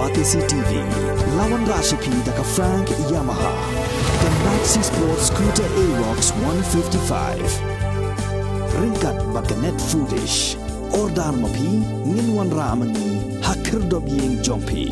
Batisi TV, Lawan Rashipi Daka Frank Yamaha, the Maxi Sports Scooter Arox 155, Ringkat Bakanet Foodish, Ordar Mapi, Ninwan Ramani, Hakir Dobying Jompi.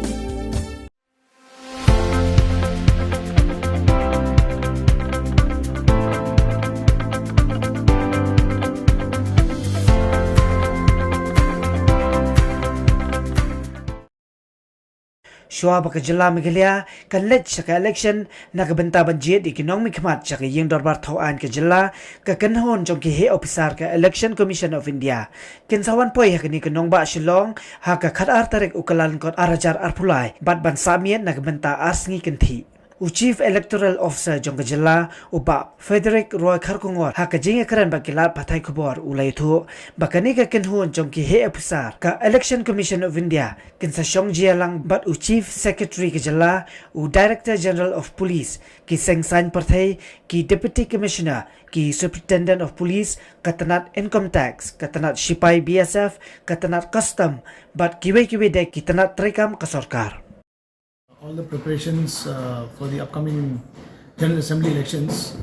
Shua baka jala Meghalaya kan led chaka election nakabenta budget ikinong mikmat chaka yung dorbar thawaan ka jala ka kanhon jong ki he officer ka Election Commission of India kinsawan poi hakani kanong ba shilong ha ka khatar tarik ukalan kot arajar arpulai bat ban samien nakabenta Sngi kanthi Chief Electoral Officer jong kajala uba Frederick Roy Kharkongor ha kajing karan bakilat pathai khobor ulai thu bakani ka kinhun jong ki he officer ka Election Commission of India kinsa Sngi lang bat Chief Secretary kajala Director General of Police ki sengsan parthai ki Deputy Commissioner ki Superintendent of Police katanat Income Tax katanat Sipai BSF katanat Custom bat kiwe de kitanat trekam ka sarkar. All the preparations for the upcoming General Assembly elections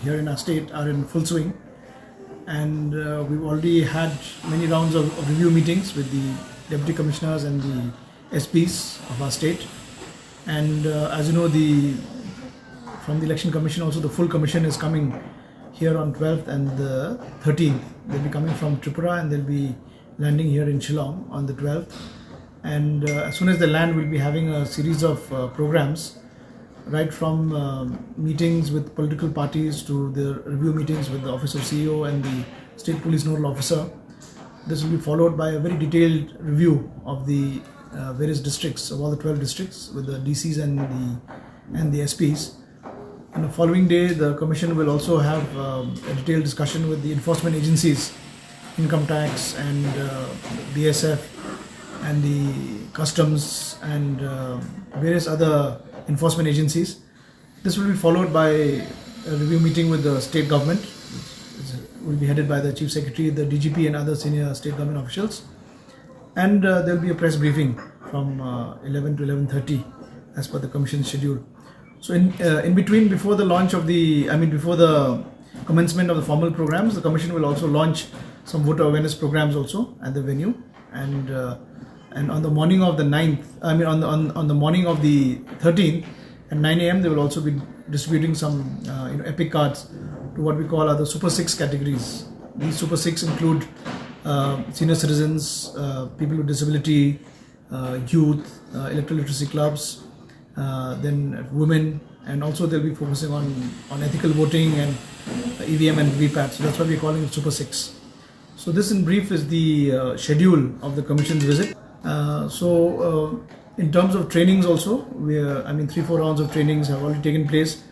here in our state are in full swing, and we've already had many rounds of review meetings with the Deputy Commissioners and the SPs of our state. And as you know, from the Election Commission also the full commission is coming here on 12th and the 13th. They'll be coming from Tripura and they'll be landing here in Shillong on the 12th. And as soon as they land, we'll be having a series of programs, right from meetings with political parties to the review meetings with the Office of CEO and the State Police Nodal Officer. This will be followed by a very detailed review of the various districts, of all the 12 districts, with the DCs and the SPs. On the following day, the Commission will also have a detailed discussion with the enforcement agencies, Income Tax and BSF, and the customs and various other enforcement agencies. This will be followed by a review meeting with the state government, which will be headed by the Chief Secretary, the DGP and other senior state government officials. And there will be a press briefing from 11 to 11:30 as per the Commission's schedule. So in between, before the commencement of the formal programs, the Commission will also launch some voter awareness programs also at the venue. And on the morning of the 9th, on the morning of the 13th at 9 a.m. they will also be distributing some epic cards to what we call the Super 6 categories. These Super 6 include senior citizens, people with disability, youth, electoral literacy clubs, then women, and also they'll be focusing on ethical voting and EVM and VPAT. So that's why we're calling it Super 6. So this in brief is the schedule of the Commission's visit. In terms of trainings also, 3-4 rounds of trainings have already taken place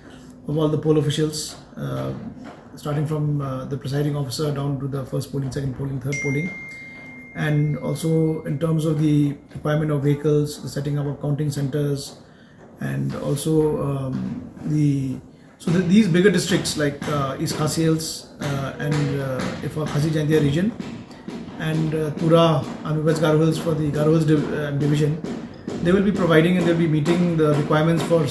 of all the poll officials, starting from the presiding officer down to the first polling, second polling, third polling. And also in terms of the requirement of vehicles, the setting up of counting centers, and also these bigger districts like East Khasi Hills and Khasi Jaintia region, and Tura, West Garo Hills for the Garo Hills division, they will be providing and they'll be meeting the requirements for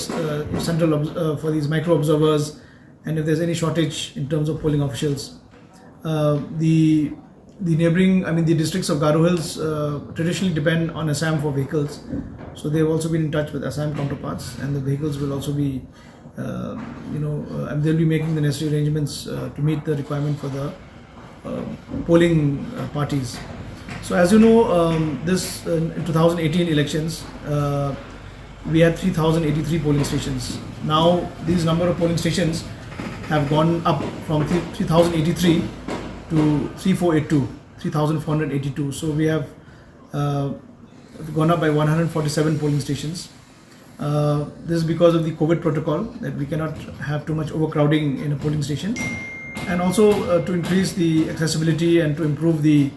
for these micro observers, and if there's any shortage in terms of polling officials. The neighboring, the districts of Garo Hills traditionally depend on Assam for vehicles, so they've also been in touch with Assam counterparts, and the vehicles will also be, they'll be making the necessary arrangements to meet the requirement for the polling parties. So as you know, this in 2018 elections, we had 3,083 polling stations. Now these number of polling stations have gone up from 3,083 to 3,482. So we have gone up by 147 polling stations. This is because of the COVID protocol, that we cannot have too much overcrowding in a polling station, and also to increase the accessibility and to improve the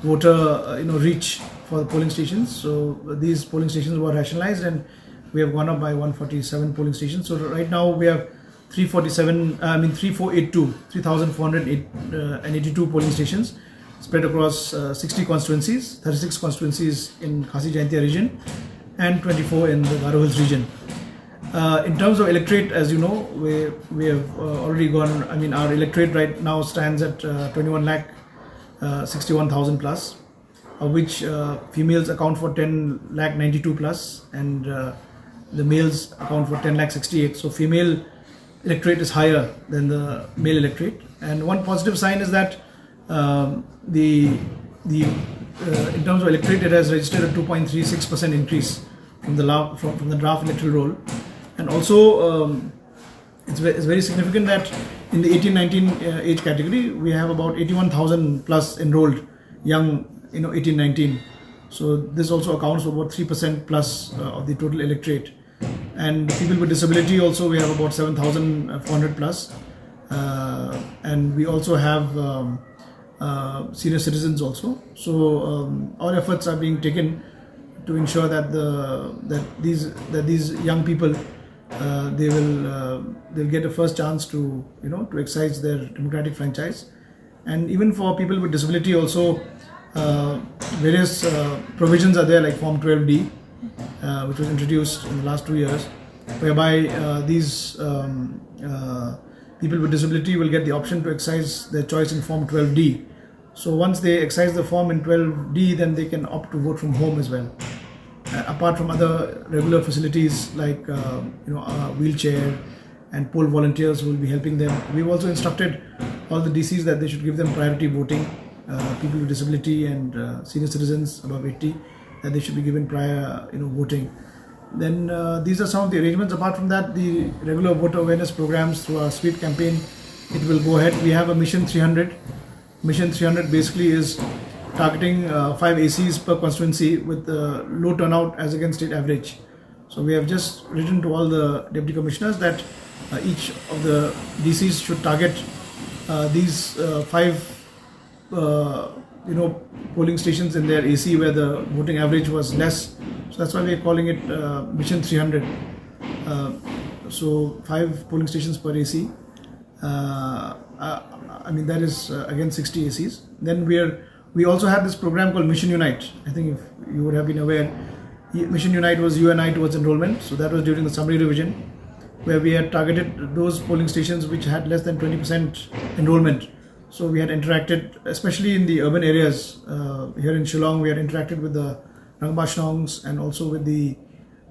voter reach for the polling stations. So these polling stations were rationalized, and we have gone up by 147 polling stations. So right now we have 3,482 polling stations spread across 60 constituencies, 36 constituencies in Khasi Jaintia region, and 24 in the Garo Hills region. In terms of electorate, as you know, we have already gone. I mean, our electorate right now stands at 21 lakh 61,000 plus, of which females account for 10 lakh 92 plus, and the males account for 10 lakh 68. So female electorate is higher than the male electorate. And one positive sign is that in terms of electorate, it has registered a 2.36% increase from the draft electoral roll. And also, it's very significant that in the 18-19 age category, we have about 81,000 plus enrolled young, 18-19. So this also accounts for about 3% plus of the total electorate. And people with disability also, we have about 7,400 plus. And we also have senior citizens also. So our efforts are being taken to ensure that these young people they'll get a first chance to to exercise their democratic franchise. And even for people with disability also, various provisions are there, like Form 12D, which was introduced in the last 2 years, whereby these people with disability will get the option to exercise their choice in Form 12D. So once they exercise the form in 12D, then they can opt to vote from home as well. Apart from other regular facilities like wheelchair and poll volunteers who will be helping them, we've also instructed all the DCs that they should give them priority voting. People with disability and senior citizens above 80, that they should be given prior voting. Then these are some of the arrangements. Apart from that, the regular voter awareness programs through our sweep campaign, it will go ahead. We have a Mission 300. Mission 300 basically is targeting 5 ACs per constituency with low turnout as against state average. So we have just written to all the deputy commissioners that each of the DCs should target these 5 polling stations in their AC where the voting average was less. So that's why we're calling it Mission 300. So 5 polling stations per AC. I mean, that is again 60 ACs. Then we also have this program called Mission Unite. I think if you would have been aware, Mission Unite was UNI towards enrollment. So that was during the summary revision, where we had targeted those polling stations which had less than 20% enrollment. So we had interacted, especially in the urban areas. Here in Shillong, we had interacted with the Rangbashnongs and also with the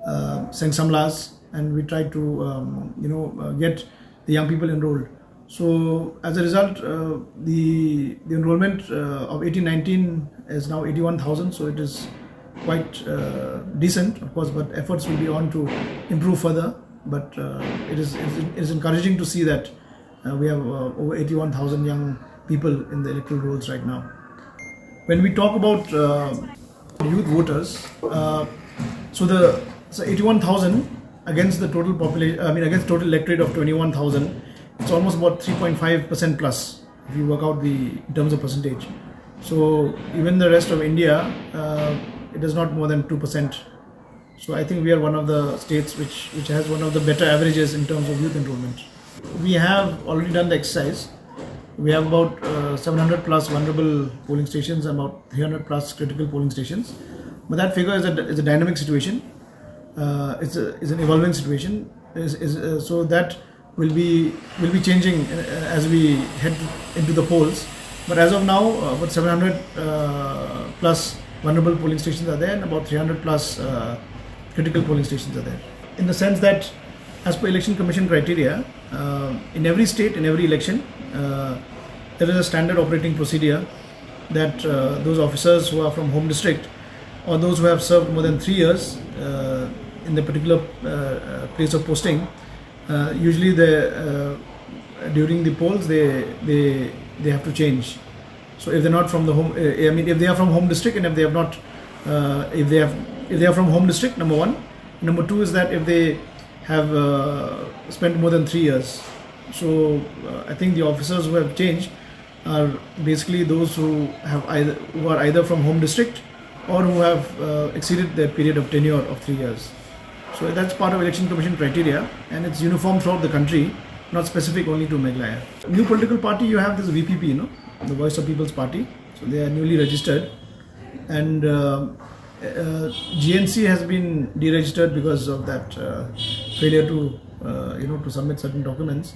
Sengsamlas, and we tried to get the young people enrolled. So as a result, the enrollment of 18-19 is now 81,000. So it is quite decent, of course, but efforts will be on to improve further. But it is encouraging to see that we have over 81,000 young people in the electoral rolls right now. When we talk about youth voters, so 81,000 against the total population, against total electorate of 21,000, it's almost about 3.5% plus if you work out in terms of percentage. So even the rest of India, it is not more than 2%. So I think we are one of the states which has one of the better averages in terms of youth enrollment. We have already done the exercise. We have about 700 plus vulnerable polling stations and about 300 plus critical polling stations. But that figure is a dynamic situation. It's an evolving situation. So that will be changing as we head into the polls. But as of now, about 700 plus vulnerable polling stations are there, and about 300 plus critical polling stations are there. In the sense that, as per Election Commission criteria, in every state, in every election, there is a standard operating procedure that those officers who are from home district or those who have served more than 3 years in the particular place of posting, usually during the polls they have to change. So if they're not from the home, if they are from home district, and if they have not, if they are from home district, number one. Number two is that if they have spent more than 3 years. So I think the officers who have changed are basically those who are either from home district or who have exceeded their period of tenure of 3 years. So that's part of Election Commission criteria, and it's uniform throughout the country, not specific only to Meghalaya. New political party, you have this VPP, the Voice of People's Party. So they are newly registered, and GNC has been deregistered because of that failure to to submit certain documents.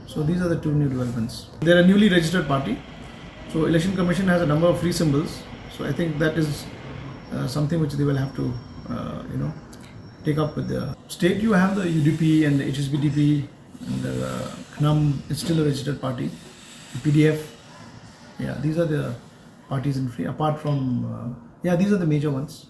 So these are the two new developments. They are a newly registered party. So Election Commission has a number of free symbols. So I think that is something which they will have to take up with the state. You have the UDP and the HSBDP and the KNUM is still a registered party. The PDF. Yeah, these are the parties in free. Apart from these are the major ones.